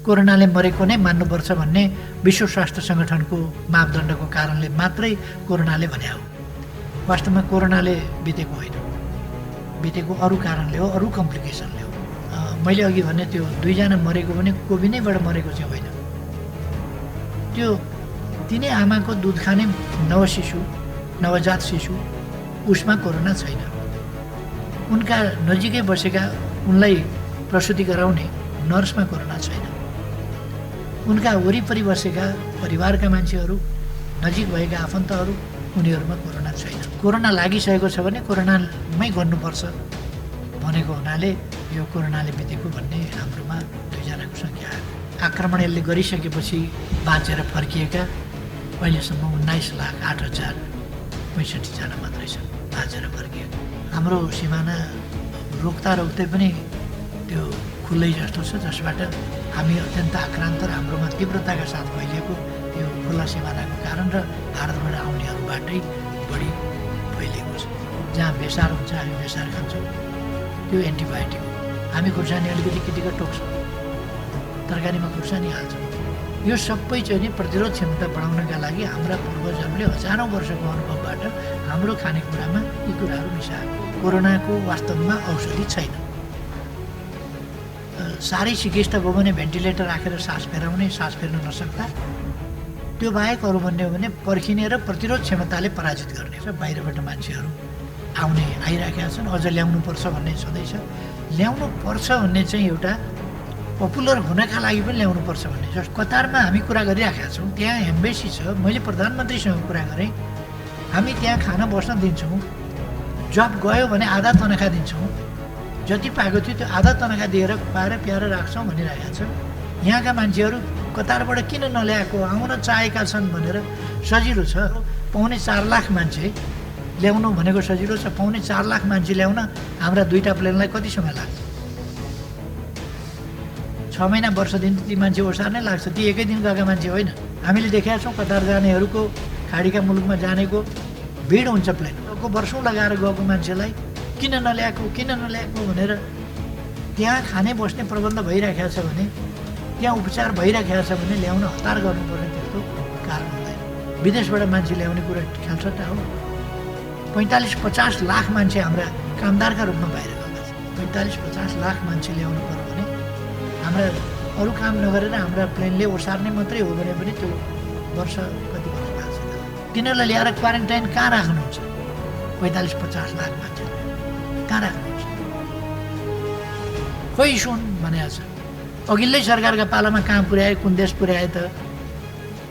कोरोनाले मरेको नै मान्नुपर्छ भन्ने विश्व स्वास्थ्य सङ्गठनको मापदण्डको कारणले मात्रै कोरोनाले भने हो। वास्तवमा कोरोनाले बितेको होइन, बितेको अरू कारणले हो, अरू कम्प्लिकेसनले हो। मैले अघि भने त्यो 2 जना मरेको पनि कोभिडैबाट मरेको चाहिँ होइन। त्यो तिनै आमाको दुध खाने नवजात शिशु उसमा कोरोना छैन। उनका नजिकै बसेका उनलाई प्रसुति गराउने नर्समा कोरोना छैन। उनका वरिपरि बसेका परिवारका मान्छेहरू, नजिक भएका आफन्तहरू, उनीहरूमा कोरोना छैन। कोरोना लागिसकेको छ भने कोरोनामै गर्नुपर्छ भनेको हुनाले यो कोरोनाले बितेको भन्ने हाम्रोमा 2 जनाको सङ्ख्या आयो। आक्रमण यसले गरिसकेपछि बाँचेर फर्किएका अहिलेसम्म 19,08,065 जना मात्रै छन् बाँचेर फर्किएका। हाम्रो सिमाना रोक्दै पनि त्यो खुल्लै जस्तो छ, जसबाट हामी अत्यन्त आक्रान्त र हाम्रोमा तीव्रताका साथ फैलिएको यो खुल्ला सिमानाको कारण र भारतबाट आउनेहरूबाटै बढी फैलिएको छ। जहाँ बेसार हुन्छ हामी बेसार खान्छौँ, त्यो एन्टिबायोटिक हो। हामी खुर्सानी अलिकति केटीको टोक्छौँ, तरकारीमा खुर्सानी हाल्छौँ। यो सबै चाहिँ नि प्रतिरोध क्षमता बढाउनका लागि हाम्रा पूर्वजहरूले हजारौँ वर्षको अनुभवबाट हाम्रो खानेकुरामा यी कुराहरू मिसाएको। कोरोनाको वास्तवमा औषधि छैन। साह्रै सिकिस्त भयो भने भेन्टिलेटर राखेर सास फेर्न नसक्दा, त्यो बाहेक अरू भन्ने हो भने पर्खिने र प्रतिरोध क्षमताले पराजित गर्ने। बाहिरबाट मान्छेहरू आइराखेका छन्, अझ ल्याउनुपर्छ भन्ने छँदैछ। ल्याउनुपर्छ भन्ने चाहिँ एउटा पपुलर हुनका लागि पनि ल्याउनुपर्छ भन्ने छ। कतारमा हामी कुरा गरिराखेका छौँ, त्यहाँ एम्बेसी छ। मैले प्रधानमन्त्रीसँग कुरा गरेँ, हामी त्यहाँ खाना बस्न दिन्छौँ, जब गयो भने आधा तनखा दिन्छौँ, जति पाएको थियो त्यो आधा तनखा दिएर खुवाएर प्याएर राख्छौँ भनिरहेका छ। यहाँका मान्छेहरू कतारबाट किन नल्याएको, आउन चाहेका छन् भनेर सजिलो छ। 4.25 लाख मान्छे ल्याउनु भनेको सजिलो छ। 4.25 लाख मान्छे ल्याउन हाम्रा 2टा प्लेनलाई कति समय लाग्छ? 6 महिना वर्ष दिन ती मान्छे ओसार नै लाग्छ। ती एकै दिन गएका मान्छे होइन। हामीले देखेका छौँ कतार जानेहरूको, खाडीका मुलुकमा जानेको भिड हुन्छ प्लेन। वर्षौँ लगाएर गएको मान्छेलाई किन नल्याएको भनेर त्यहाँ खाने बस्ने प्रबन्ध भइराखेको छ भने, त्यहाँ उपचार भइराखेको छ भने ल्याउन हतार गर्नुपर्ने त्यस्तो कारण हुँदैन। विदेशबाट मान्छे ल्याउने कुरा खेल्छटा हो। 45-50 लाख मान्छे हाम्रा कामदारका रूपमा बाहिर गएका छन्। 45-50 लाख मान्छे ल्याउनु पर्यो भने हाम्रा अरू काम नगरेर हाम्रा प्लेनले ओसार्ने मात्रै हो भने पनि त्यो वर्ष कति वर्ष लाग्छ? तिनीहरूलाई ल्याएर क्वारेन्टाइन कहाँ राख्नुहुन्छ? 45-50 लाख मान्छे कहाँ राख्नुहुन्छ? खोइ सुन भनेको छ। अघिल्लै सरकारका पालामा कहाँ पुर्याए, कुन देश पुर्याए त?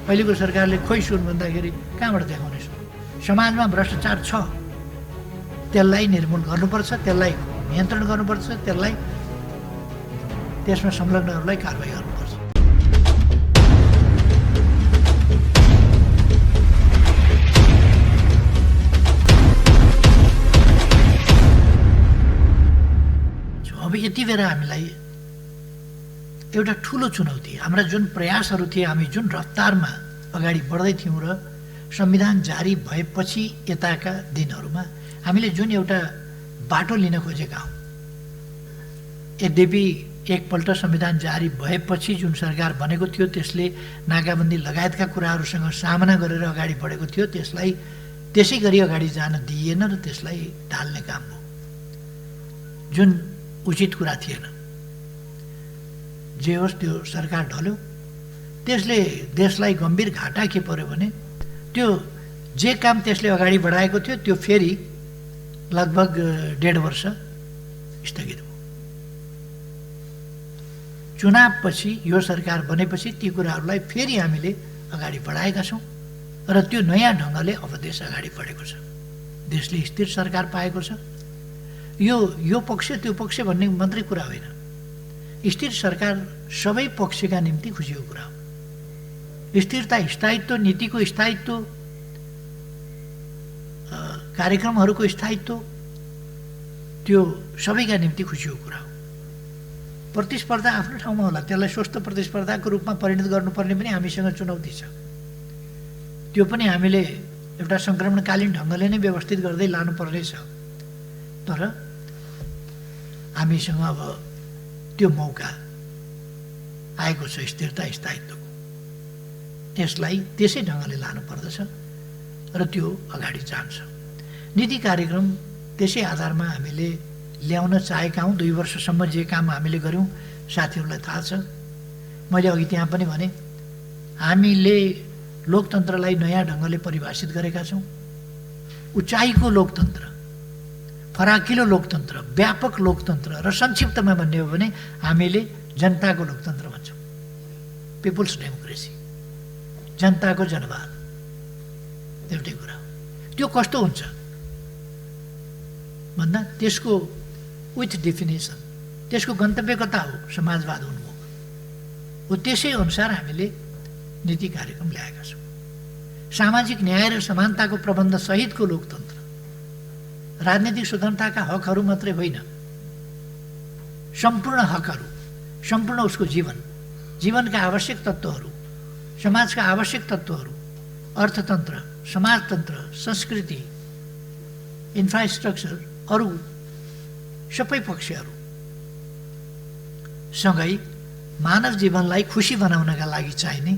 अहिलेको सरकारले खोइ सुन भन्दाखेरि कहाँबाट देखाउने सुन? समाजमा भ्रष्टाचार छ, त्यसलाई निर्मूल गर्नुपर्छ, त्यसलाई नियन्त्रण गर्नुपर्छ, त्यसमा संलग्नहरूलाई कारबाही गर्नुपर्छ। अब यति बेला हामीलाई एउटा ठुलो चुनौती, हाम्रा जुन प्रयासहरू थिए, हामी जुन रफ्तारमा अगाडि बढ्दै थियौँ र संविधान जारी भएपछि यताका दिनहरूमा हामीले जुन एउटा बाटो लिन खोजेका हौँ, यद्यपि एकपल्ट संविधान जारी भएपछि जुन सरकार बनेको थियो त्यसले नाकाबन्दी लगायतका कुराहरूसँग सामना गरेर अगाडि बढेको थियो, त्यसलाई त्यसै गरी अगाडि जान दिइएन र त्यसलाई ढाल्ने काम हो, जुन उचित कुरा थिएन। जे होस् त्यो सरकार ढल्यो, त्यसले देशलाई गम्भीर घाटा के पर्यो भने त्यो जे काम त्यसले अगाडि बढाएको थियो त्यो फेरि लगभग 1.5 वर्ष स्थगित भयो। चुनावपछि यो सरकार बनेपछि ती कुराहरूलाई फेरि हामीले अगाडि बढाएका छौँ र त्यो नयाँ ढङ्गले अब देश अगाडि बढेको छ। देशले स्थिर सरकार पाएको छ। यो पक्ष त्यो पक्ष भन्ने मात्रै कुरा होइन। स्थिर सरकार सबै पक्षका निम्ति खुसीको कुरा हो। स्थिरता, स्थायित्व, नीतिको स्थायित्व, कार्यक्रमहरूको स्थायित्व, त्यो सबैका निम्ति खुसीको कुरा हो। प्रतिस्पर्धा आफ्नो ठाउँमा होला, त्यसलाई स्वस्थ प्रतिस्पर्धाको रूपमा परिणत गर्नुपर्ने पनि हामीसँग चुनौती छ। त्यो पनि हामीले एउटा सङ्क्रमणकालीन ढङ्गले नै व्यवस्थित गर्दै लानुपर्नेछ। तर हामीसँग अब त्यो मौका आएको छ स्थिरता स्थायित्वको। त्यसलाई त्यसै ढङ्गले लानुपर्दछ र त्यो अगाडि जान्छ। नीति कार्यक्रम त्यसै आधारमा हामीले ल्याउन चाहेका हौँ। 2 वर्षसम्म जे काम हामीले गऱ्यौँ साथीहरूलाई थाहा छ। मैले अघि त्यहाँ पनि भने हामीले लोकतन्त्रलाई नयाँ ढङ्गले परिभाषित गरेका छौँ। उचाइको लोकतन्त्र, फराकिलो लोकतन्त्र, व्यापक लोकतन्त्र र संक्षिप्तमा भन्ने हो भने हामीले जनताको लोकतन्त्र भन्छौँ। पिपुल्स डेमोक्रेसी, जनताको जनवाद एउटै कुरा हो। त्यो कस्तो हुन्छ भन्दा त्यसको विथ डेफिनेसन, त्यसको गन्तव्य कता हो? समाजवाद उन्मुख हो। त्यसै अनुसार हामीले नीति कार्यक्रम ल्याएका छौँ। सामाजिक न्याय र समानताको प्रबन्ध सहितको लोकतन्त्र, राजनीतिक स्वतन्त्रताका हकहरू मात्रै होइन, सम्पूर्ण हकहरू, सम्पूर्ण उसको जीवनका आवश्यक तत्त्वहरू, समाजका आवश्यक तत्त्वहरू, अर्थतन्त्र, समाजतन्त्र, संस्कृति, इन्फ्रास्ट्रक्चर, अरू सबै पक्षहरू सँगै मानव जीवनलाई खुसी बनाउनका लागि चाहिने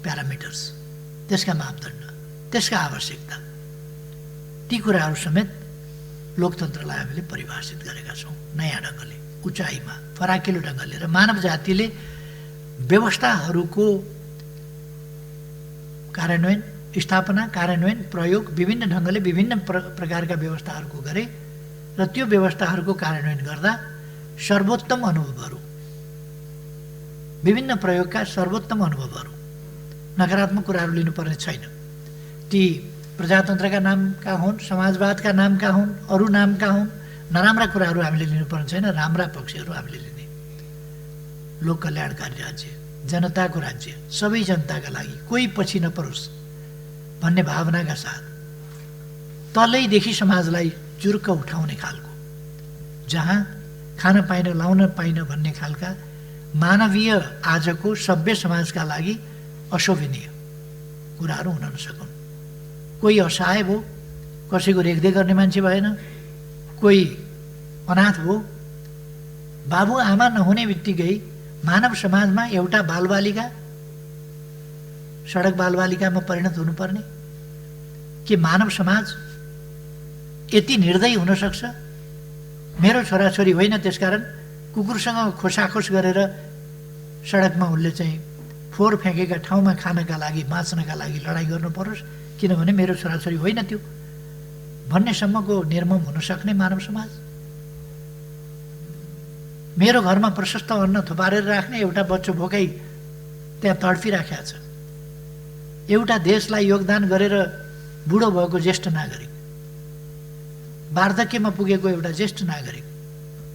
प्यारामिटर्स, त्यसका मापदण्ड, त्यसका आवश्यकता, ती कुराहरू समेत लोकतन्त्रलाई हामीले परिभाषित गरेका छौँ नयाँ ढङ्गले, उचाइमा, फराकिलो ढङ्गले। र मानव जातिले व्यवस्थाहरूको कार्यान्वयन, स्थापना, कार्यान्वयन, प्रयोग विभिन्न ढङ्गले विभिन्न प्रकारका व्यवस्थाहरूको गरे र त्यो व्यवस्थाहरूको कार्यान्वयन गर्दा सर्वोत्तम अनुभवहरू, विभिन्न प्रयोगका सर्वोत्तम अनुभवहरू, नकारात्मक कुराहरू लिनुपर्ने छैन। ती प्रजातन्त्रका नामका हुन्, समाजवादका नामका हुन्, अरू नामका हुन्, नराम्रा कुराहरू हामीले लिनुपर्ने छैन, राम्रा पक्षहरू हामीले लिने। लोक कल्याणकारी राज्य, जनताको राज्य, सबै जनताका लागि, कोही पछि नपरोस् भन्ने भावनाका साथ तलैदेखि समाजलाई चुर्क उठाउने खालको, जहाँ खान पाइन लाउन पाइन भन्ने खालका मानवीय आजको सभ्य समाजका लागि अशोभनीय कुराहरू हुन नसकुन्। कोही असहाय भयो, कसैको रेखदेख गर्ने मान्छे भएन, कोही अनाथ भयो, बाबुआमा नहुने बित्तिकै मानव समाजमा एउटा बालबालिका सडक बालबालिकामा परिणत हुनुपर्ने के मानव समाज यति निर्दयी हुन सक्छ? मेरो छोराछोरी होइन, त्यसकारण कुकुरसँग खोसाखोस गरेर सडकमा उसले चाहिँ फोहोर फ्याँकेका ठाउँमा खानका लागि, बाँच्नका लागि लडाइँ गर्नु परोस्, किनभने मेरो छोराछोरी होइन त्यो भन्नेसम्मको निर्मम हुन सक्ने मानव समाज? मेरो घरमा प्रशस्त अन्न थुपारेर राख्ने एउटा बच्चो भोकै त्यहाँ तडपिराखेको छ, एउटा देशलाई योगदान गरेर बुढो भएको ज्येष्ठ नागरिक, वार्धक्यमा पुगेको एउटा ज्येष्ठ नागरिक,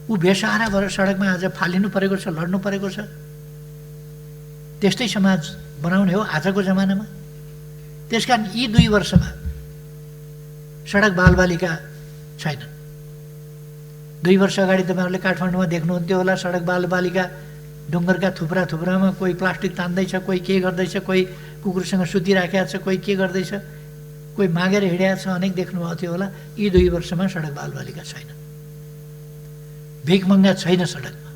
ऊ बेसहारा भएर सडकमा आज फालिनु परेको छ, लड्नु परेको छ। त्यस्तै समाज बनाउने हो आजको जमानामा। त्यसकारण यी 2 वर्षमा सडक बालबालिका छैन। 2 वर्ष अगाडि तपाईँहरूले काठमाडौँमा देख्नुहुन्थ्यो होला, सडक बालबालिका डुङ्गरका थुप्रामा कोही प्लास्टिक तान्दैछ, कोही के गर्दैछ, कोही कुकुरसँग सुतिराखेको छ, कोही के गर्दैछ, कोही मागेर हिँडेको छ, अनेक देख्नुभएको थियो होला। यी 2 वर्षमा सडक बालबालिका छैन, भिखमङ्गा छैन सडकमा।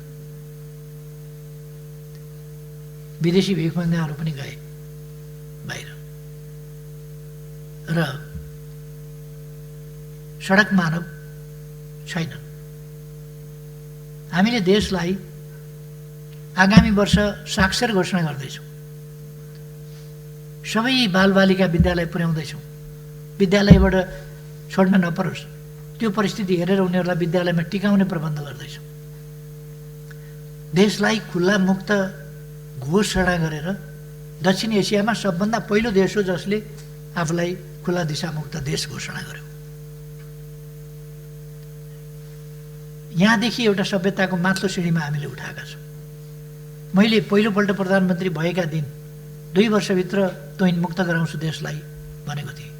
विदेशी भिखमङ्गाहरू पनि गए बाहिर र सडक मानव छैन। हामीले देशलाई आगामी वर्ष साक्षर घोषणा गर्दैछौँ। सबै बालबालिका विद्यालय पुर्याउँदैछौँ, विद्यालयबाट छोड्न नपरोस् त्यो परिस्थिति हेरेर उनीहरूलाई विद्यालयमा टिकाउने प्रबन्ध गर्दैछौँ। देशलाई खुल्ला मुक्त घोषणा गरेर दक्षिण एसियामा सबभन्दा पहिलो देश हो जसले आफूलाई खुल्ला दिशामुक्त देश घोषणा गर्यो। यहाँदेखि एउटा सभ्यताको माथिल्लो सिँढीमा हामीले उठाएका छौँ। मैले पहिलोपल्ट प्रधानमन्त्री भएका दिन 2 वर्षभित्र तुइन मुक्त गराउँछु देशलाई भनेको थिएँ,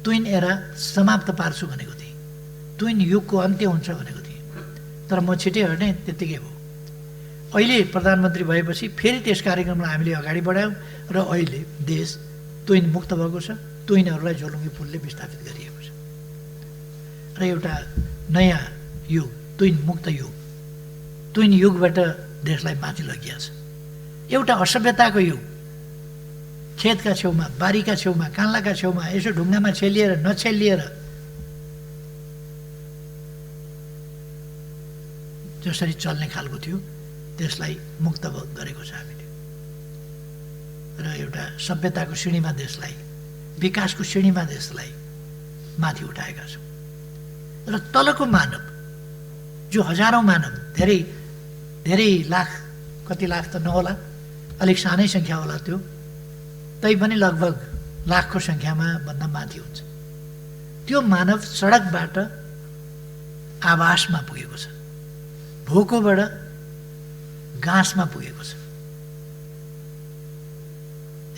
तुइन एरा समाप्त पार्छु भनेको थिएँ, तुइन युगको अन्त्य हुन्छ भनेको थिएँ। तर म छिटै हट्ने, त्यत्तिकै हो। अहिले प्रधानमन्त्री भएपछि फेरि त्यस कार्यक्रमलाई हामीले अगाडि बढायौँ र अहिले देश तुइन मुक्त भएको छ। तुइनहरूलाई झोलुङ्गे पुलले विस्थापित गरिएको छ र एउटा नयाँ युग, तुइन मुक्त युग, तुइन युगबाट देशलाई माथि लगिएको छ। एउटा असभ्यताको युग, खेतका छेउमा, बारीका छेउमा, कान्लाका छेउमा यसो ढुङ्गामा छेलिएर नछेलिएर जसरी चल्ने खालको थियो त्यसलाई मुक्त गरेको छ हामीले र एउटा सभ्यताको श्रेणीमा देशलाई, विकासको श्रेणीमा देशलाई माथि उठाएका छौँ। र तलको मानव जो हजारौँ मानव, धेरै धेरै लाख, कति लाख त नहोला, अलिक सानै सङ्ख्या होला त्यो, तैपनि लगभग लाखको सङ्ख्यामा भन्दा माथि हुन्छ। त्यो मानव सडकबाट आवासमा पुगेको छ, भोकोबाट घाँसमा पुगेको छ।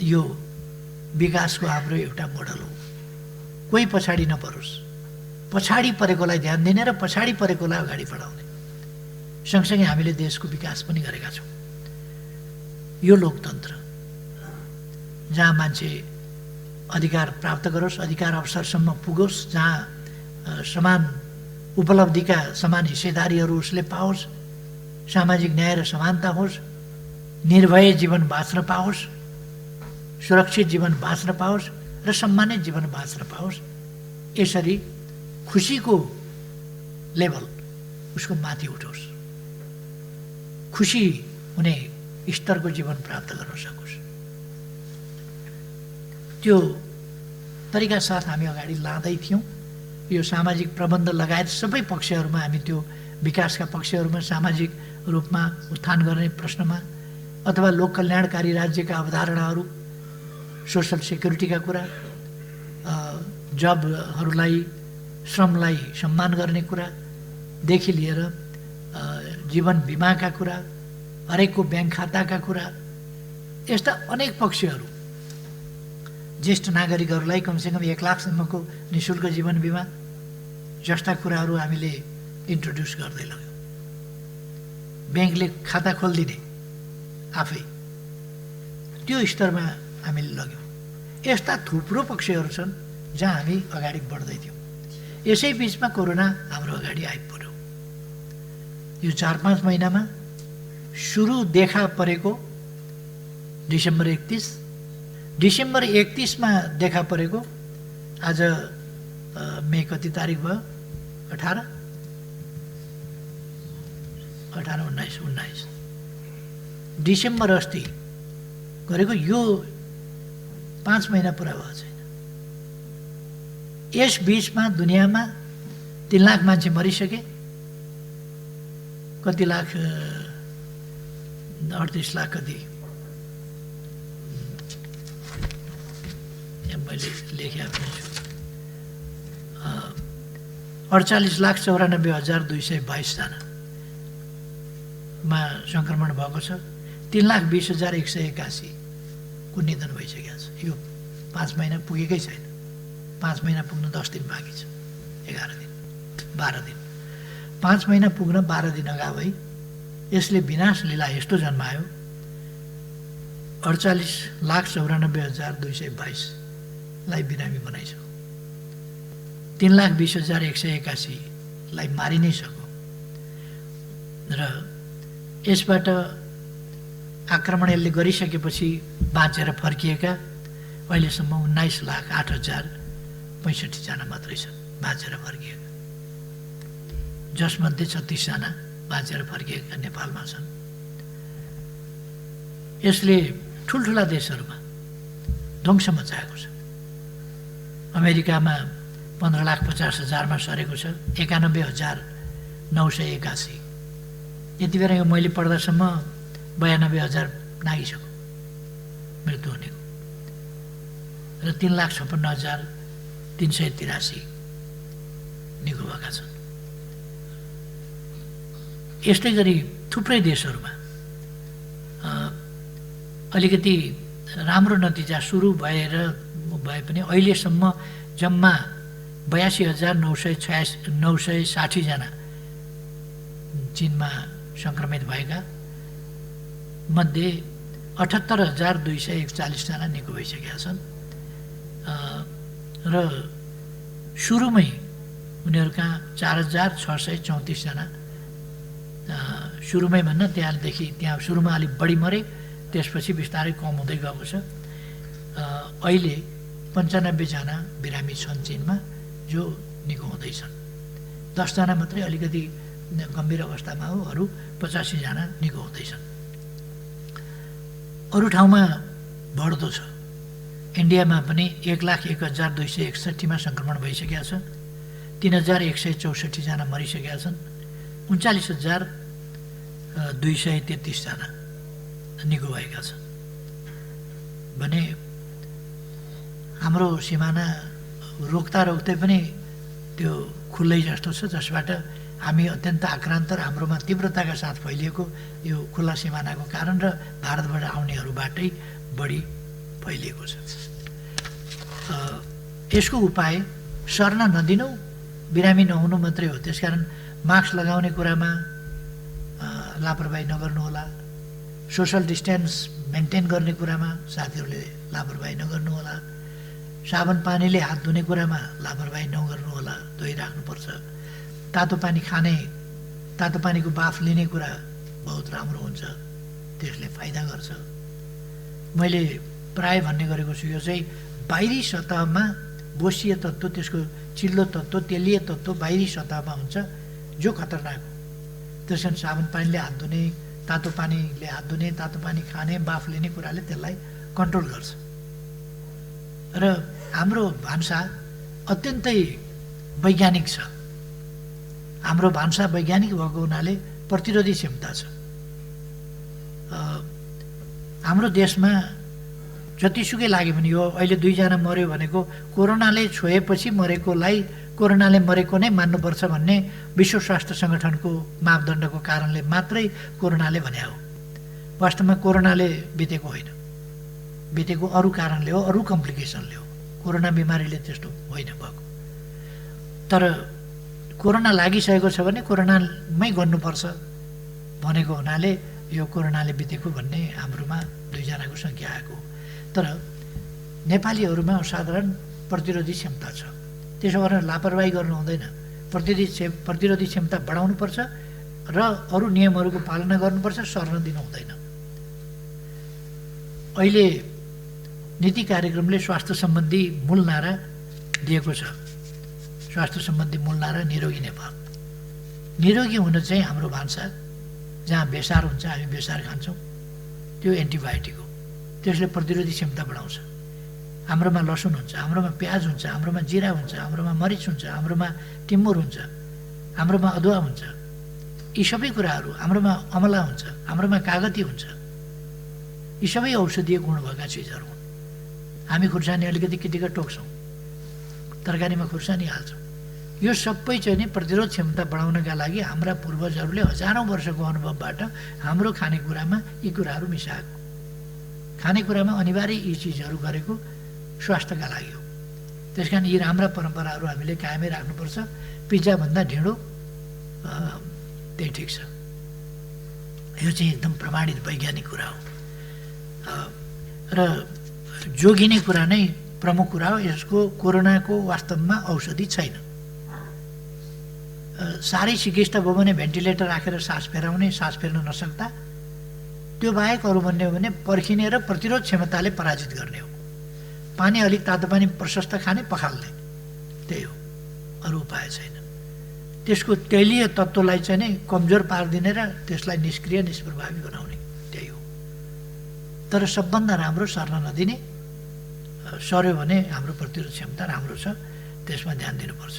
यो विकासको हाम्रो एउटा मोडल हो। कोही पछाडि नपरोस्, पछाडि परेकोलाई ध्यान दिने र पछाडि परेकोलाई अगाडि बढाउने। सँगसँगै हामीले देशको विकास पनि गरेका छौँ। यो लोकतन्त्र जहाँ मान्छे अधिकार प्राप्त गरोस्, अधिकार अवसरसम्म पुगोस्, जहाँ समान उपलब्धिका समान हिस्सेदारीहरू उसले पाओस्, सामाजिक न्याय र समानता होस्, निर्भय जीवन बाँच्न पाओस्, सुरक्षित जीवन बाँच्न पाओस् र सम्मानित जीवन बाँच्न पाओस्। यसरी खुसीको लेभल उसको माथि उठोस्, खुसी हुने स्तरको जीवन प्राप्त गर्न सकोस्। त्यो तरिका साथ हामी अगाडि लाँदै थियौँ। यो सामाजिक प्रबन्ध लगायत सबै पक्षहरूमा हामी त्यो विकासका पक्षहरूमा सामाजिक रूपमा उत्थान गर्ने प्रश्नमा अथवा लोक कल्याणकारी राज्यका अवधारणाहरू, सोसल सेक्युरिटीका कुरा, जबहरूलाई, श्रमलाई सम्मान गर्ने कुरादेखि लिएर जीवन बिमाका कुरा, हरेकको ब्याङ्क खाताका कुरा, यस्ता अनेक पक्षहरू, ज्येष्ठ नागरिकहरूलाई कमसेकम 1 लाखसम्मको निःशुल्क जीवन बिमा जस्ता कुराहरू हामीले इन्ट्रोड्युस गर्दै लग्यौँ। ब्याङ्कले खाता खोलिदिने आफै, त्यो स्तरमा हामीले लग्यौँ। यस्ता थुप्रो पक्षहरू छन् जहाँ हामी अगाडि बढ्दै थियौँ। यसै बिचमा कोरोना हाम्रो अगाडि आइपर्यो। यो 4-5 महिनामा सुरु देखा परेको डिसेम्बर 31मा देखा परेको, आज मे कति तारिक भयो? 18, 19 डिसेम्बर अस्ति गरेको, यो 5 महिना पुरा भएको छैन। यस बिचमा दुनियाँमा 3 लाख मान्छे मरिसके, कति लाख, 38 लाख कति, मैले लेखेको छु, 48,94,222 जनामा सङ्क्रमण भएको छ। 3,20,181 को निधन भइसकेको छ। यो 5 महिना पुगेकै छैन। 5 महिना पुग्न 10 दिन बाँकी छ, 11 दिन, 12 दिन। 5 महिना पुग्न 12 दिन अगावै यसले विनाश लीला यस्तो जन्मायो, 48,94,222 लाई बिरामी बनाइसक्यो, 3,20,181 लाई मारि नै सक्यो। र यसबाट आक्रमण यसले गरिसकेपछि बाँचेर फर्किएका अहिलेसम्म 19,08,065 जना मात्रै छन् बाँचेर फर्किएका, जसमध्ये 36 जना बाँचेर फर्किएका नेपालमा छन्। यसले ठुल्ठुला देशहरूमा ध्वंस मचाएको छ। अमेरिकामा 15,50,000मा सरेको छ, 91,981। यति बेला यो मैले पढ्दासम्म 92,000 नागिसक्यो मृत्यु हुनेको, र 3,56,383 निको भएका छन्। यस्तै गरी थुप्रै देशहरूमा अलिकति राम्रो नतिजा सुरु भए पनि अहिलेसम्म जम्मा 82,960 जना चीनमा सङ्क्रमित भएका मध्ये 78,241 जना निको भइसकेका छन्। र सुरुमै उनीहरूका 4,634 जना सुरुमै भन्न त्यहाँदेखि त्यहाँ सुरुमा अलिक बढी मरे, त्यसपछि बिस्तारै कम हुँदै गएको छ। अहिले 95 जना बिरामी छन् चीनमा जो निको हुँदैछन्। 10 जना मात्रै अलिकति गम्भीर अवस्थामा हो, अरू 85 जना निको हुँदैछन्। अरू ठाउँमा बढ्दो छ। इन्डियामा पनि 1,01,261 मा सङ्क्रमण भइसकेका छ। 3,164 जना मरिसकेका छन्। 39,233 जना निको भएका छन् भने हाम्रो सिमाना रोक्दा रोक्दै पनि त्यो खुल्लै जस्तो छ, जसबाट हामी अत्यन्त आक्रान्त र हाम्रोमा तीव्रताका साथ फैलिएको यो खुल्ला सिमानाको कारण र भारतबाट आउनेहरूबाटै बढी फैलिएको छ। यसको उपाय सर्न नदिनु, बिरामी नहुनु मात्रै हो। त्यसकारण मास्क लगाउने कुरामा लापरवाही नगर्नुहोला। सोसल डिस्टेन्स मेन्टेन गर्ने कुरामा साथीहरूले लापरवाही नगर्नुहोला। साबुन पानीले हात धुने कुरामा लापरवाही नगर्नुहोला, धोइराख्नुपर्छ। तातो पानी खाने, तातो पानीको बाफ लिने कुरा बहुत राम्रो हुन्छ, त्यसले फाइदा गर्छ। मैले प्राय भन्ने गरेको छु, यो चाहिँ बाहिरी सतहमा बोसीय तत्त्व, त्यसको चिल्लो तत्त्व, तेलीय तत्त्व बाहिरी सतहमा हुन्छ जो खतरनाक हो। त्यसकारण साबुन पानीले हात धुने, तातो पानीले हात धुने, तातो पानी खाने, बाफ लिने कुराले त्यसलाई कन्ट्रोल गर्छ। र हाम्रो भान्सा अत्यन्तै वैज्ञानिक छ। हाम्रो भान्सा वैज्ञानिक भएको हुनाले प्रतिरोधी क्षमता छ। हाम्रो देशमा जतिसुकै लाग्यो भने यो अहिले 2 जना मर्यो भनेको कोरोनाले छोएपछि मरेकोलाई कोरोनाले मरेको नै मान्नुपर्छ भन्ने विश्व स्वास्थ्य सङ्गठनको मापदण्डको कारणले मात्रै कोरोनाले भने हो। वास्तवमा कोरोनाले बितेको होइन, बितेको अरू कारणले हो, अरू कम्प्लिकेसनले हो। कोरोना बिमारीले त्यस्तो होइन भएको। तर कोरोना लागिसकेको छ भने कोरोनामै गर्नुपर्छ भनेको हुनाले यो कोरोनाले बितेको भन्ने हाम्रोमा 2 जनाको सङ्ख्या आएको। तर नेपालीहरूमा असाधारण प्रतिरोधी क्षमता छ। त्यसो गरेर लापरवाही गर्नु हुँदैन। प्रतिरोधी क्षमता बढाउनुपर्छ र अरू नियमहरूको पालना गर्नुपर्छ, सर्न दिनु हुँदैन। अहिले नीति कार्यक्रमले स्वास्थ्य सम्बन्धी मूल नारा दिएको छ। स्वास्थ्य सम्बन्धी मूल नारा निरोगी नेपाल। निरोगी हुन चाहिँ हाम्रो भान्सा, जहाँ बेसार हुन्छ हामी बेसार खान्छौँ, त्यो एन्टिबायोटिक हो। त्यसले प्रतिरोधी क्षमता बढाउँछ। हाम्रोमा लसुन हुन्छ, हाम्रोमा प्याज हुन्छ, हाम्रोमा जिरा हुन्छ, हाम्रोमा मरिच हुन्छ, हाम्रोमा टिमुर हुन्छ, हाम्रोमा अदुवा हुन्छ। यी सबै कुराहरू, हाम्रोमा अमला हुन्छ, हाम्रोमा कागती हुन्छ। यी सबै औषधीय गुण भएका चिजहरू हुन्। हामी खुर्सानी अलिकति किटिका टोक्छौँ, तरकारीमा खुर्सानी हाल्छौँ। यो सबै चाहिँ नि प्रतिरोध क्षमता बढाउनका लागि हाम्रा पूर्वजहरूले हजारौँ वर्षको अनुभवबाट हाम्रो खानेकुरामा यी कुराहरू मिसाएको। खानेकुरामा अनिवार्य यी चिजहरू गरेको स्वास्थ्यका लागि हो। त्यस कारण यी राम्रा परम्पराहरू हामीले कायमै राख्नुपर्छ। पिज्जाभन्दा ढिँडो त्यही ठिक छ। यो चाहिँ एकदम प्रमाणित वैज्ञानिक कुरा हो र जोगिने कुरा नै प्रमुख कुरा हो। यसको कोरोनाको वास्तवमा औषधि छैन। साह्रै सिकिस्त भयो भने भेन्टिलेटर राखेर सास फेराउने, सास फेर्न नसक्दा, त्यो बाहेक अरू भन्ने हो भने पर्खिने र प्रतिरोध क्षमताले पराजित गर्ने हो। पानी अलिक तातो पानी प्रशस्त खाने, पखाल्ने, त्यही हो, अरू उपाय छैन। त्यसको तैलीय तत्त्वलाई चाहिँ नै कमजोर पारिदिने र त्यसलाई निष्क्रिय निष्प्रभावी बनाउने, त्यही हो। तर सबभन्दा राम्रो सर्न नदिने। सर्यो भने हाम्रो प्रतिरोध क्षमता राम्रो छ, त्यसमा ध्यान दिनुपर्छ।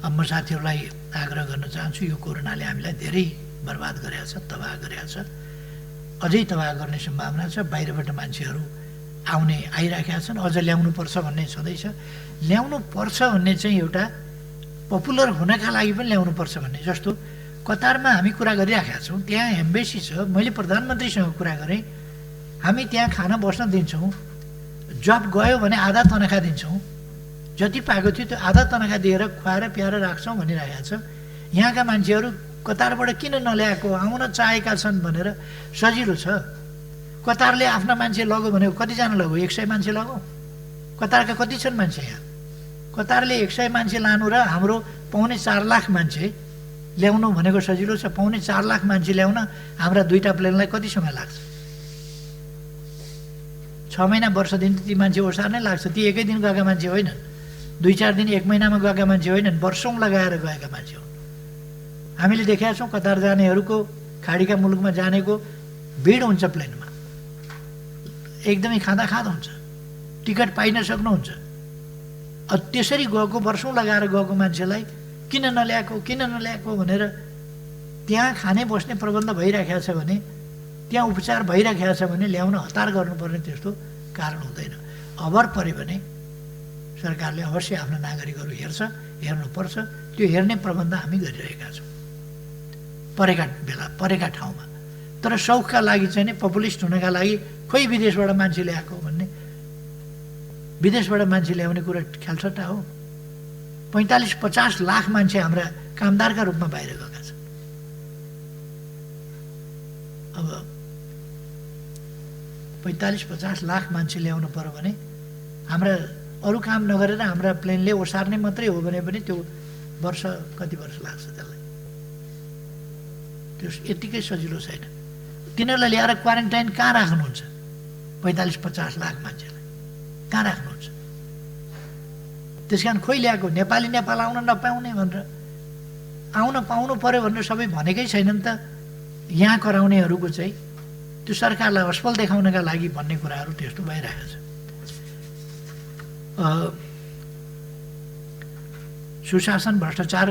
अब म साथीहरूलाई आग्रह गर्न चाहन्छु, यो कोरोनाले हामीलाई धेरै बर्बाद गरेको छ, तबाह गरेको छ, अझै तबाह गर्ने सम्भावना छ। बाहिरबाट मान्छेहरू आइराखेका छन्, अझ ल्याउनुपर्छ भन्ने छँदैछ। ल्याउनुपर्छ भन्ने चाहिँ एउटा पपुलर हुनका लागि पनि ल्याउनुपर्छ भन्ने। जस्तो कतारमा हामी कुरा गरिराखेका छौँ, त्यहाँ एम्बेसी छ, मैले प्रधानमन्त्रीसँग कुरा गरेँ, हामी त्यहाँ खाना बस्न दिन्छौँ, जब गयो भने आधा तनखा दिन्छौँ, जति पाएको थियो त्यो आधा तनखा दिएर खुवाएर प्याएर राख्छौँ भनिरहेका छ। यहाँका मान्छेहरू कतारबाट किन नल्याएको, आउन चाहेका छन् भनेर सजिलो छ। कतारले आफ्ना मान्छे लग्यो भने कतिजना लग्यो? 100 मान्छे लग्यो। कतारका कति छन् मान्छे यहाँ? कतारले 100 मान्छे लानु र हाम्रो 4.25 लाख मान्छे ल्याउनु भनेको सजिलो छ, 4.25 लाख मान्छे ल्याउन हाम्रा 2टा प्लेनलाई कति समय लाग्छ? 6 महिना वर्ष दिन ती मान्छे ओसार्नै लाग्छ। ती एकै दिन गएका मान्छे होइन, 2-4 दिन 1 महिनामा गएका मान्छे होइनन्, वर्षौँ लगाएर गएका मान्छे हुन्। हामीले देखेका छौँ कतार जानेहरूको, खाडीका मुलुकमा जानेको भिड हुन्छ प्लेनमा, एकदमै खाँदा हुन्छ, टिकट पाइन सक्नुहुन्छ। त्यसरी गएको, वर्षौँ लगाएर गएको मान्छेलाई किन नल्याएको भनेर त्यहाँ खाने बस्ने प्रबन्ध भइराखेको छ भने, त्यहाँ उपचार भइराखेको छ भने ल्याउन हतार गर्नुपर्ने त्यस्तो कारण हुँदैन। अभर पऱ्यो भने सरकारले अवश्य आफ्ना नागरिकहरू हेर्नुपर्छ। त्यो हेर्ने प्रबन्ध हामी गरिरहेका छौँ परेका ठाउँमा। तर सौखका लागि चाहिँ नि, पपुलिस्ट हुनका लागि खोइ विदेशबाट मान्छे ल्याएको भन्ने, विदेशबाट मान्छे ल्याउने कुरा ख्यालसट्टा हो। 45-50 लाख मान्छे हाम्रा कामदारका रूपमा बाहिर गएका छन्। अब 45-50 लाख मान्छे ल्याउनु पर्यो भने हाम्रा अरू काम नगरेर हाम्रा प्लेनले ओसार्ने मात्रै हो भने पनि त्यो कति वर्ष लाग्छ त्यसलाई? त्यो यतिकै सजिलो छैन। तिनीहरूलाई ल्याएर क्वारेन्टाइन कहाँ राख्नुहुन्छ? 45-50 लाख मान्छेलाई कहाँ राख्नुहुन्छ? त्यस कारण खोइ ल्याएको, नेपाल आउन नपाउने भनेर, आउन पाउनु पर्यो भनेर सबै भनेकै छैनन् त। यहाँ कराउनेहरूको चाहिँ त्यो सरकारलाई असफल देखाउनका लागि भन्ने कुराहरू त्यस्तो भइरहेको छ। सुशासन, भ्रष्टाचार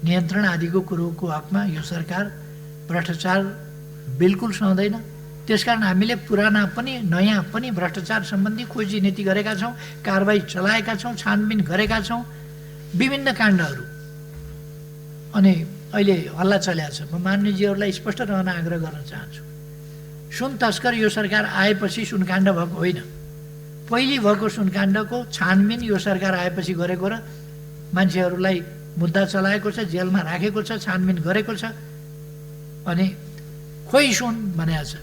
नियन्त्रण आदिको कुरोको हकमा यो सरकार भ्रष्टाचार बिल्कुल सहँदैन। त्यसकारण हामीले पुराना पनि नयाँ पनि भ्रष्टाचार सम्बन्धी खोजी नीति गरेका छौँ, कारबाही चलाएका छौँ, छानबिन गरेका छौँ, विभिन्न काण्डहरू। अनि अहिले हल्ला चलेको छ। म माननीयजीहरूलाई स्पष्ट रहन आग्रह गर्न चाहन्छु, सुन तस्कर यो सरकार आएपछि सुनकाण्ड भएको होइन। पहिले भएको सुनकाण्डको छानबिन यो सरकार आएपछि गरेको र मान्छेहरूलाई मुद्दा चलाएको छ, जेलमा राखेको छ, छानबिन गरेको छ। अनि खोइ सुन भनेको छ।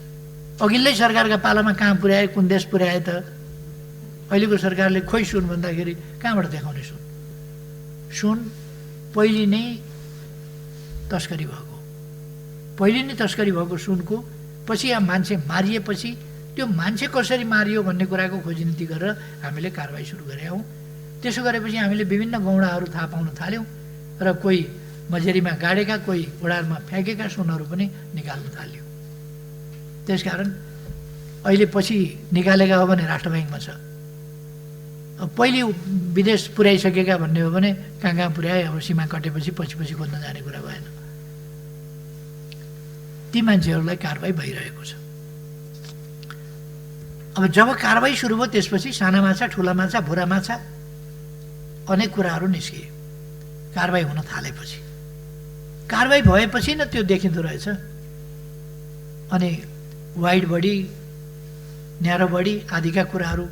अघिल्लै सरकारका पालामा कहाँ पुर्याए, कुन देश पुर्याए त? अहिलेको सरकारले खोइ सुन भन्दाखेरि कहाँबाट देखाउने सुन? सुन पहिले नै तस्करी भएको, पहिले नै तस्करी भएको सुनको पछि यहाँ मान्छे मारिएपछि त्यो मान्छे कसरी मारियो भन्ने कुराको खोजी नीति गरेर हामीले कारबाही सुरु गरेका हौँ। त्यसो गरेपछि हामीले विभिन्न गौँडाहरू थाहा पाउन थाल्यौँ र कोही मजेरीमा गाडेका, कोही ओडारमा फ्याँकेका सुनहरू पनि निकाल्न थाल्यो। त्यसकारण अहिले पछि निकालेका हो भने राष्ट्र ब्याङ्कमा छ। पहिले विदेश पुर्याइसकेका भन्ने हो भने कहाँ पुर्याए, अब सीमा कटेपछि पछि खोज्न जाने कुरा भएन। ती मान्छेहरूलाई कारबाही भइरहेको छ। अब जब कारबाही सुरु भयो त्यसपछि साना माछा, ठुला माछा, भुरा माछा अनेक कुराहरू निस्किए। कारबाही हुन थालेपछि, कारबाही भएपछि न त्यो देखिँदो रहेछ। अनि वाइड बडी, न्यारो बडी आदिका कुराहरू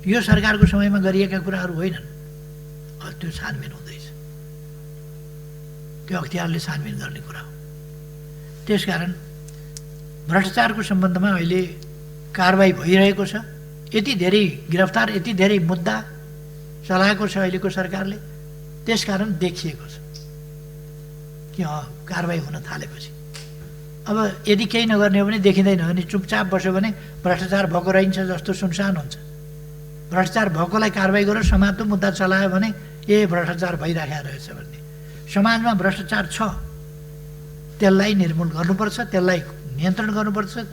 यो सरकारको समयमा गरिएका कुराहरू होइनन्। त्यो छानबिन हुँदैछ, त्यो अख्तियारले छानबिन गर्ने कुरा हो। त्यसकारण भ्रष्टाचारको सम्बन्धमा अहिले कारबाही भइरहेको छ। यति धेरै गिरफ्तार, यति धेरै मुद्दा चलाएको छ अहिलेको सरकारले। त्यसकारण देखिएको छ कि कारबाही हुन थालेपछि अब यदि केही नगर्ने हो भने देखिँदैन भने चुपचाप बस्यो भने भ्रष्टाचार भएको रहन्छ जस्तो सुनसान हुन्छ। भ्रष्टाचार भएकोलाई कारबाही गरेर समाजको मुद्दा चलायो भने भ्रष्टाचार भइराखेको रहेछ भन्ने, समाजमा भ्रष्टाचार छ त्यसलाई निर्मूल गर्नुपर्छ, त्यसलाई नियन्त्रण गर्नुपर्छ,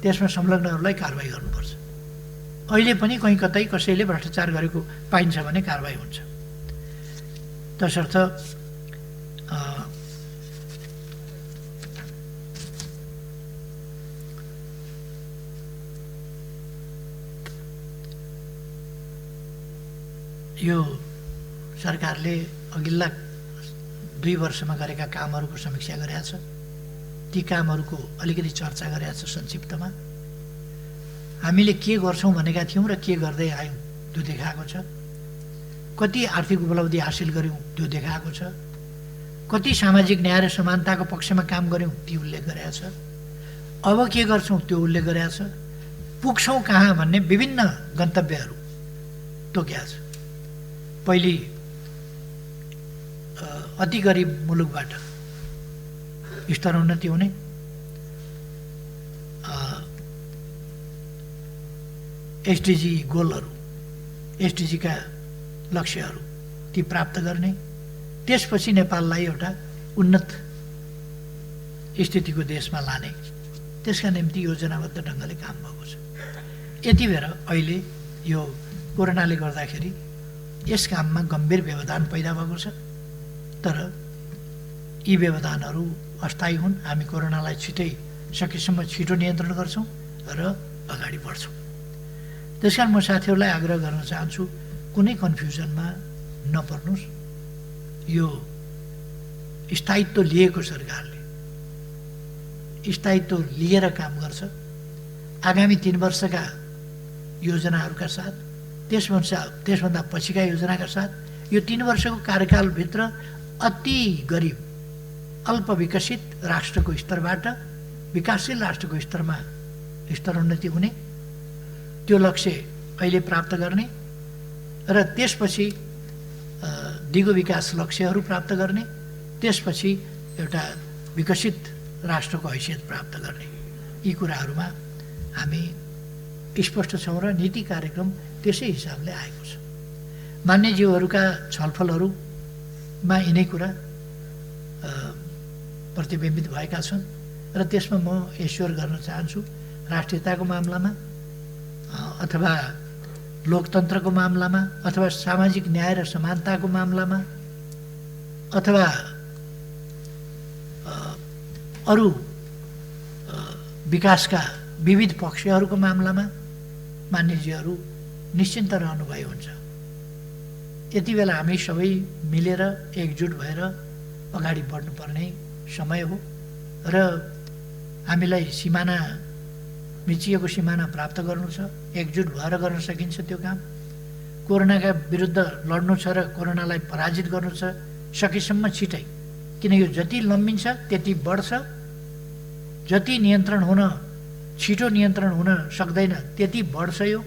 त्यसमा संलग्नहरूलाई कारबाही गर्नुपर्छ। अहिले पनि कहीँ कतै कसैले भ्रष्टाचार गरेको पाइन्छ भने कारबाही हुन्छ। तसर्थ यो सरकारले अघिल्ला 2 वर्षमा गरेका कामहरूको समीक्षा गरेका छ। ती कामहरूको अलिकति चर्चा गरेका छ संक्षिप्तमा। हामीले के गर्छौँ भनेका थियौँ र के गर्दै आयौँ त्यो देखाएको छ। कति आर्थिक उपलब्धि हासिल गऱ्यौँ त्यो देखाएको छ। कति सामाजिक न्याय र समानताको पक्षमा काम गऱ्यौँ ती उल्लेख गरेका छ। अब के गर्छौँ त्यो उल्लेख गरेका छ। पुग्छौँ कहाँ भन्ने विभिन्न गन्तव्यहरू तोकेका छ। पहिले अति गरिब मुलुकबाट स्तरोन्नति हुने, एसडिजी गोलहरू, एसडिजीका लक्ष्यहरू ती प्राप्त गर्ने, त्यसपछि नेपाललाई एउटा उन्नत स्थितिको देशमा लाने, त्यसका निम्ति योजनाबद्ध ढङ्गले काम भएको छ। यति बेर अहिले यो कोरोनाले गर्दाखेरि यस काममा गम्भीर व्यवधान पैदा भएको छ। तर यी व्यवधानहरू अस्थायी हुन्। हामी कोरोनालाई सकेसम्म छिटो नियन्त्रण गर्छौँ र अगाडि बढ्छौँ। त्यसकारण म साथीहरूलाई आग्रह गर्न चाहन्छु, कुनै कन्फ्युजनमा नपर्नुहोस्। यो स्थायित्व लिएको सरकारले स्थायित्व लिएर काम गर्छ। आगामी 3 वर्षका योजनाहरूका साथ, त्यसभन्दा पछिका योजनाका साथ यो 3 वर्षको कार्यकालभित्र अति गरिब अल्प विकसित राष्ट्रको स्तरबाट विकासशील राष्ट्रको स्तरमा स्तरोन्नति हुने, त्यो लक्ष्य अहिले प्राप्त गर्ने र त्यसपछि दिगो विकास लक्ष्यहरू प्राप्त गर्ने, त्यसपछि एउटा विकसित राष्ट्रको हैसियत प्राप्त गर्ने, यी कुराहरूमा हामी स्पष्ट छौँ र नीति कार्यक्रम त्यसै हिसाबले आएको छ। मान्यज्यूहरूका छलफलहरूमा यिनै कुरा प्रतिबिम्बित भएका छन् र त्यसमा म एस्योर गर्न चाहन्छु, राष्ट्रियताको मामलामा अथवा लोकतन्त्रको मामलामा अथवा सामाजिक न्याय र समानताको मामलामा अथवा अरू विकासका विविध पक्षहरूको मामलामा मान्यज्यूहरू निश्चिन्त रहनुभए हुन्छ। यति बेला हामी सबै मिलेर एकजुट भएर अगाडि बढ्नुपर्ने समय हो र हामीलाई सिमाना, मिचिएको सिमाना प्राप्त गर्नु छ। एकजुट भएर गर्न सकिन्छ त्यो काम। कोरोनाका विरुद्ध लड्नु छ र कोरोनालाई पराजित गर्नु छ सकेसम्म छिटै, किन यो जति लम्बिन्छ त्यति बढ्छ। जति छिटो नियन्त्रण हुन सक्दैन त्यति बढ्छ। यो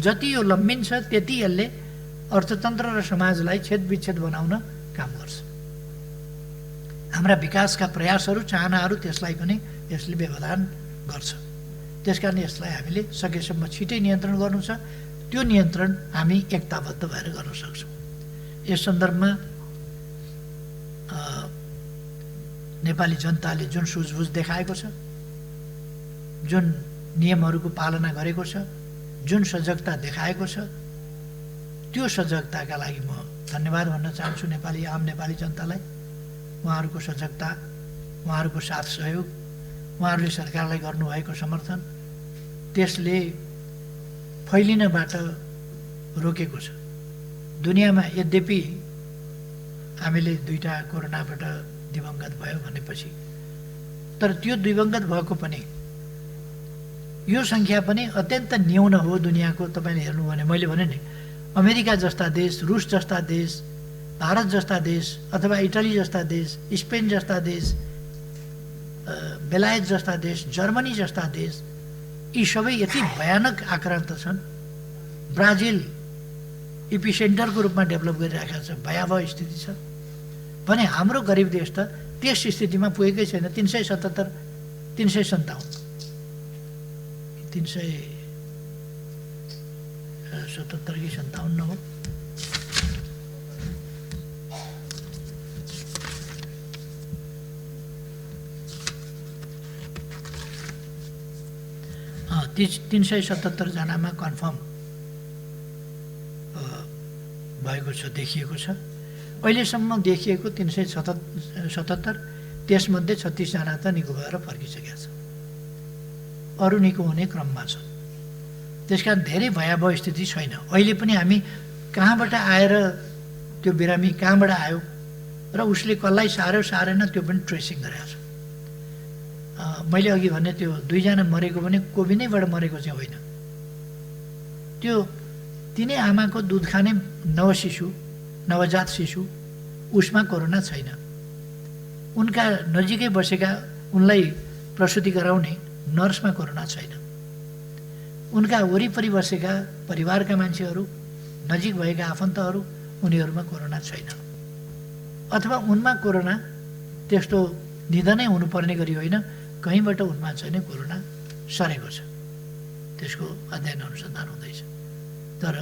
जति यो लम्बिन्छ त्यति यसले अर्थतन्त्र र समाजलाई छेदविच्छेद बनाउन काम गर्छ। हाम्रा विकासका प्रयासहरू, चाहनाहरू, त्यसलाई पनि यसले व्यवधान गर्छ। त्यसकारण यसलाई हामीले सकेसम्म छिटै नियन्त्रण गर्नु छ। त्यो नियन्त्रण हामी एकताबद्ध भएर गर्न सक्छौँ। यस सन्दर्भमा नेपाली जनताले जुन सुझबुझ देखाएको छ, जुन नियमहरूको पालना गरेको छ, जुन सजगता देखाएको छ, त्यो सजगताका लागि म धन्यवाद भन्न चाहन्छु आम नेपाली जनतालाई। उहाँहरूको सजगता, उहाँहरूको साथ सहयोग, उहाँहरूले सरकारलाई गर्नुभएको समर्थन, त्यसले फैलिनबाट रोकेको छ। दुनियाँमा यद्यपि हामीले 2टा कोरोनाबाट दिवंगत भयो भनेपछि, तर त्यो दिवंगत भएको पनि यो सङ्ख्या पनि अत्यन्त न्यून हो दुनियाँको। तपाईँले हेर्नु भने मैले भने नि, अमेरिका जस्ता देश, रुस जस्ता देश, भारत जस्ता देश अथवा इटली जस्ता देश, स्पेन जस्ता देश, बेलायत जस्ता देश, जर्मनी जस्ता देश, यी सबै यति भयानक आक्रान्त छन्। ब्राजिल इपिसेन्टरको रूपमा डेभलप गरिरहेको छ, भयावह स्थिति छ भने हाम्रो गरिब देश त त्यस स्थितिमा पुगेकै छैन। 377 कि 57 हो। हाँ, 377 जनामा कन्फर्म भएको छ, देखिएको छ। अहिलेसम्म देखिएको 377, त्यसमध्ये 36 जना त निको भएर फर्किसकेका छ, अरू निको हुने क्रममा छ। त्यसकारण धेरै भयावह स्थिति छैन। अहिले पनि हामी कहाँबाट आएर त्यो बिरामी कहाँबाट आयो र उसले कसलाई सारेन त्यो पनि ट्रेसिङ गरेको छ। मैले अघि भने त्यो 2 जना मरेको पनि कोभिडैबाट मरेको चाहिँ होइन। त्यो तिनै आमाको दुध खाने नवजात शिशु, उसमा कोरोना छैन। उनका नजिकै बसेका, उनलाई प्रसुति गराउने नर्समा कोरोना छैन। उनका वरिपरि बसेका परिवारका मान्छेहरू, नजिक भएका आफन्तहरू, उनीहरूमा कोरोना छैन। अथवा उनमा कोरोना त्यस्तो निधनै हुनुपर्ने गरी होइन, कहीँबाट उनमा चाहिँ नै कोरोना सरेको छ। त्यसको अध्ययन अनुसन्धान हुँदैछ। तर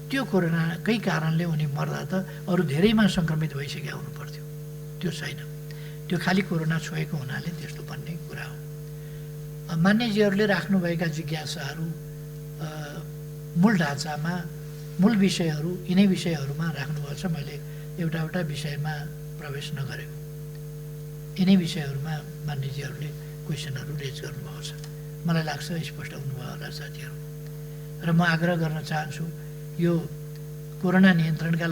त्यो कोरोनाकै कारणले उनी मर्दा त अरू धेरैमा सङ्क्रमित भइसकेका हुनुपर्थ्यो। त्यो छैन, त्यो खालि कोरोना छोएको हुनाले त्यस्तो भन्ने कुरा हो। मान्यजीहरूले राख्नुभएका जिज्ञासाहरू मूल ढाँचामा, मूल विषयहरू यिनै विषयहरूमा राख्नुभएको छ। मैले एउटा एउटा विषयमा प्रवेश नगरेको, यिनै विषयहरूमा मान्यजीहरूले क्वेसनहरू रेज गर्नुभएको छ। मलाई लाग्छ स्पष्ट हुनुभयो होला साथीहरू। र म आग्रह गर्न चाहन्छु, यो कोरोना नियन्त्रणका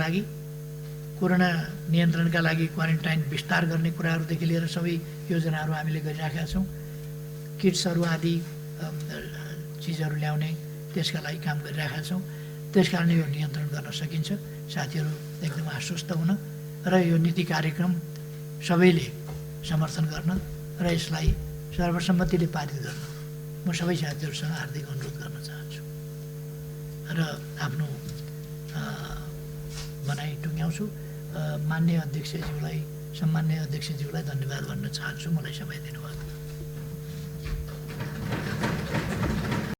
लागि क्वारेन्टाइन विस्तार गर्ने कुराहरूदेखि लिएर सबै योजनाहरू हामीले गरिराखेका छौँ। किट्सहरू आदि चिजहरू ल्याउने त्यसका लागि काम गरिरहेका छौँ। त्यस कारण यो नियन्त्रण गर्न सकिन्छ। साथीहरू एकदम आश्वस्त हुन र यो नीति कार्यक्रम सबैले समर्थन गर्न र यसलाई सर्वसम्मतिले पारित गर्न म सबै साथीहरूसँग हार्दिक अनुरोध गर्न चाहन्छु र आफ्नो भनाइ टुङ्ग्याउँछु। मान्य अध्यक्षज्यूलाई, सम्मान्य अध्यक्षज्यूलाई धन्यवाद भन्न चाहन्छु मलाई समय दिनुभयो।